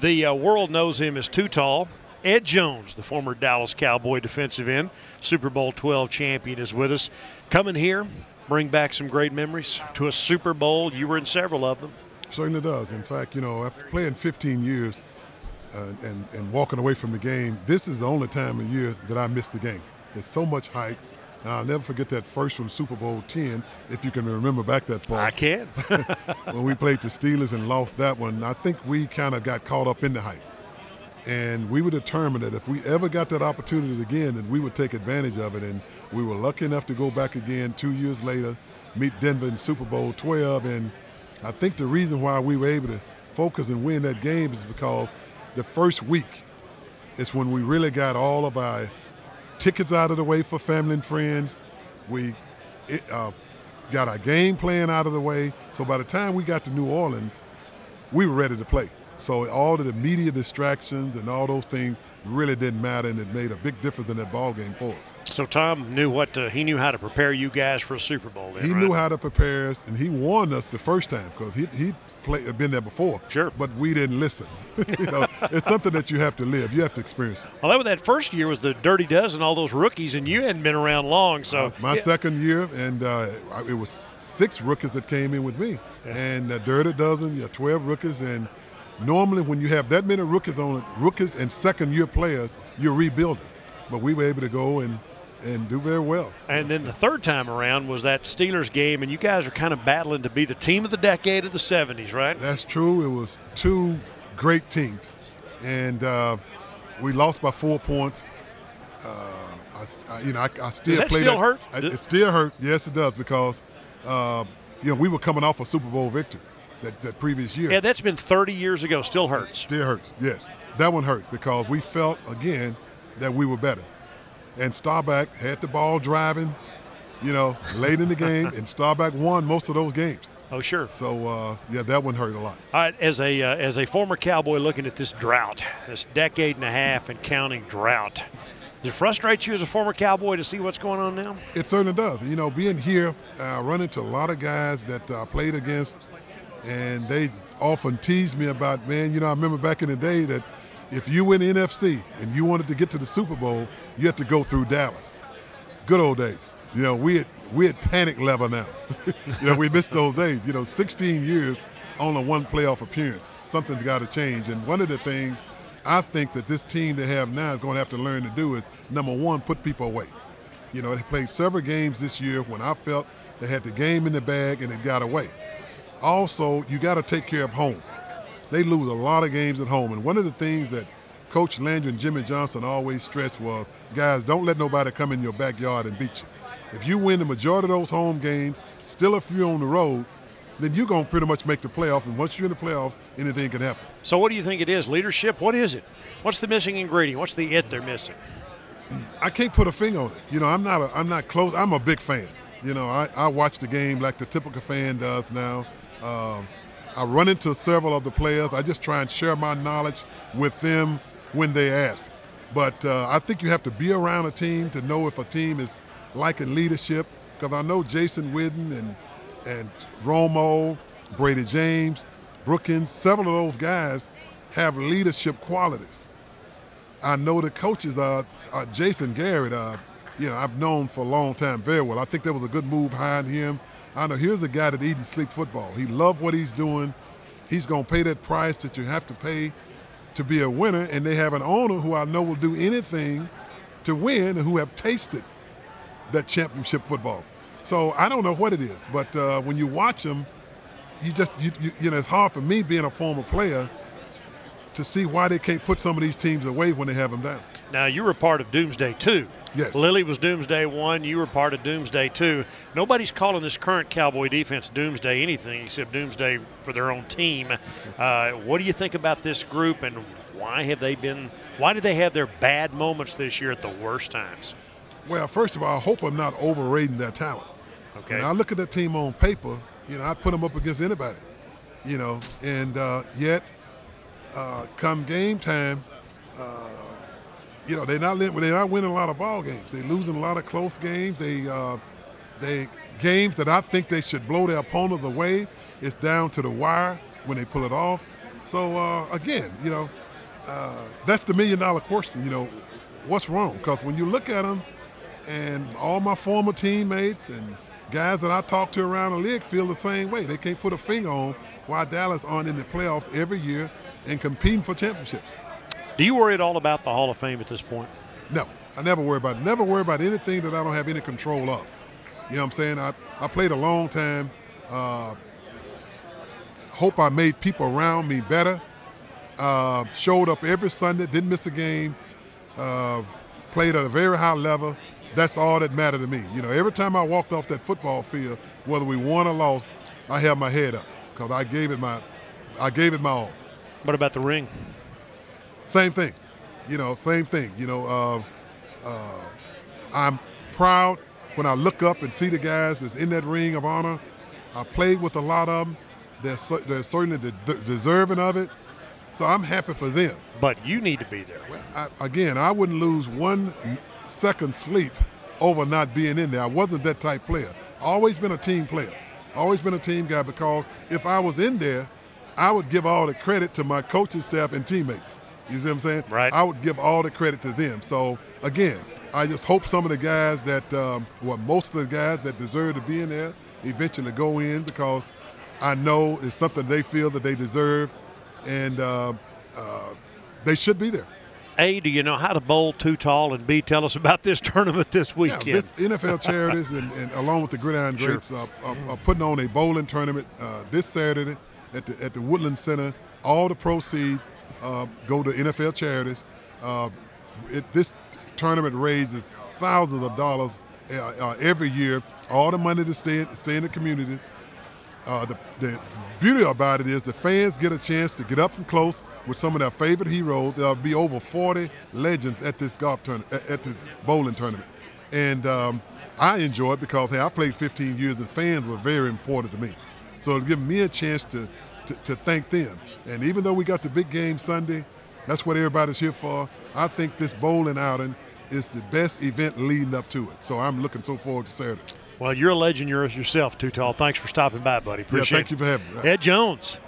The world knows him as Too Tall. Ed Jones, the former Dallas Cowboy defensive end, Super Bowl XII champion, is with us. Coming here, bring back some great memories to a Super Bowl. You were in several of them. Certainly does. In fact, after playing 15 years and walking away from the game, this is the only time of year that I missed the game. There's so much hype. And I'll never forget that first one, Super Bowl X, if you can remember back that far. I can. When we played the Steelers and lost that one, I think we kind of got caught up in the hype. And we were determined that if we ever got that opportunity again, that we would take advantage of it. And we were lucky enough to go back again 2 years later, meet Denver in Super Bowl XII. And I think the reason why we were able to focus and win that game is because the first week is when we really got all of our tickets out of the way for family and friends. We got our game plan out of the way. So by the time we got to New Orleans, we were ready to play. So all of the media distractions and all those things really didn't matter, and it made a big difference in that ball game for us. So Tom knew he knew how to prepare you guys for a Super Bowl. Then, he knew how to prepare us, and he warned us the first time because he'd been there before. Sure. But we didn't listen. It's something that you have to live. You have to experience it. Well, that first year was the Dirty Dozen, all those rookies, and you hadn't been around long. So it's my second year, and it was 6 rookies that came in with me, and Dirty Dozen, 12 rookies, and normally when you have that many rookies and second-year players, you're rebuilding. But we were able to go and do very well. And then the third time around was that Steelers game, and you guys are kind of battling to be the team of the decade of the 70s, right? That's true. It was 2 great teams, and we lost by 4 points. I still does that still hurt? It still hurt. Yes, it does, because we were coming off a Super Bowl victory that previous year. Yeah, that's been 30 years ago. Still hurts. Still hurts, yes. That one hurt because we felt, again, that we were better. And Staubach had the ball driving, late in the game, and Staubach won most of those games. Oh, sure. So, that one hurt a lot. All right, as a former Cowboy looking at this drought, this decade and a half and counting drought, does it frustrate you as a former Cowboy to see what's going on now? It certainly does. Being here, run into a lot of guys that I played against, and they often tease me about, man, I remember back in the day that if you win the NFC and you wanted to get to the Super Bowl, you had to go through Dallas. Good old days. We at panic level now. We missed those days. 16 years, only 1 playoff appearance. Something's got to change. And one of the things I think that this team they have now is going to have to learn to do is, number 1, put people away. They played several games this year when I felt they had the game in the bag and it got away. Also, you got to take care of home. They lose a lot of games at home. And one of the things that Coach Landry and Jimmy Johnson always stressed was, guys, don't let nobody come in your backyard and beat you. If you win the majority of those home games, still a few on the road, then you're going to pretty much make the playoffs. And once you're in the playoffs, anything can happen. So what do you think it is? Leadership? What is it? What's the missing ingredient? What's the it they're missing? I can't put a finger on it. I'm not close. I'm a big fan. I watch the game like the typical fan does now. I run into several of the players. I just try and share my knowledge with them when they ask. But I think you have to be around a team to know if a team is liking leadership, because I know Jason Witten and Romo, Brady James, Brookins, several of those guys have leadership qualities. I know the coaches, Jason Garrett, I've known for a long time very well. I think that was a good move hiring him. I know here's a guy that eat and sleep football. He loves what he's doing. He's going to pay that price that you have to pay to be a winner, and they have an owner who I know will do anything to win and who have tasted that championship football. So I don't know what it is, but when you watch them, it's hard for me being a former player to see why they can't put some of these teams away when they have them down. Now, you were part of Doomsday 2. Yes. Lily was Doomsday 1. You were part of Doomsday 2. Nobody's calling this current Cowboy defense Doomsday anything except Doomsday for their own team. What do you think about this group, and why did they have their bad moments this year at the worst times? Well, first of all, I hope I'm not overrating their talent. Okay. When I look at that team on paper, I'd put them up against anybody, and yet come game time, they're not winning a lot of ball games. They're losing a lot of close games. They games that I think they should blow their opponent away. It's down to the wire when they pull it off. So again, that's the million-dollar question. What's wrong? Because when you look at them, and all my former teammates and guys that I talk to around the league feel the same way. They can't put a finger on why Dallas aren't in the playoffs every year and competing for championships. Do you worry at all about the Hall of Fame at this point? No, I never worry about it. Never worry about anything that I don't have any control of. You know what I'm saying? I played a long time. Hope I made people around me better. Showed up every Sunday, didn't miss a game. Played at a very high level. That's all that mattered to me. Every time I walked off that football field, whether we won or lost, I held my head up because I gave it my all. What about the ring? Same thing. Same thing. I'm proud when I look up and see the guys that's in that ring of honor. I played with a lot of them. They're certainly deserving of it. So I'm happy for them. But you need to be there. Well, I wouldn't lose 1 second sleep over not being in there. I wasn't that type player. Always been a team player. Always been a team guy, because if I was in there, I would give all the credit to my coaching staff and teammates. You see what I'm saying? Right. I would give all the credit to them. So, again, I just hope some of the guys most of the guys that deserve to be in there eventually go in, because I know it's something they feel that they deserve, and they should be there. A, do you know how to bowl too tall? And B, tell us about this tournament this weekend. Yeah, this NFL Charities and along with the Gridiron Greats are putting on a bowling tournament this Saturday at the Woodland Center. All the proceeds go to NFL Charities. This tournament raises thousands of dollars every year. All the money to stay in the community. The beauty about it is the fans get a chance to get up and close with some of their favorite heroes. There'll be over 40 legends at this at this bowling tournament, and I enjoy it because I played 15 years. The fans were very important to me, so it'll give me a chance to thank them. And even though we got the big game Sunday, that's what everybody's here for. I think this bowling outing is the best event leading up to it. So I'm looking so forward to Saturday. Well, you're a legend yourself, Too Tall. Thanks for stopping by, buddy. Appreciate it. Thank you for having me. Ed Jones.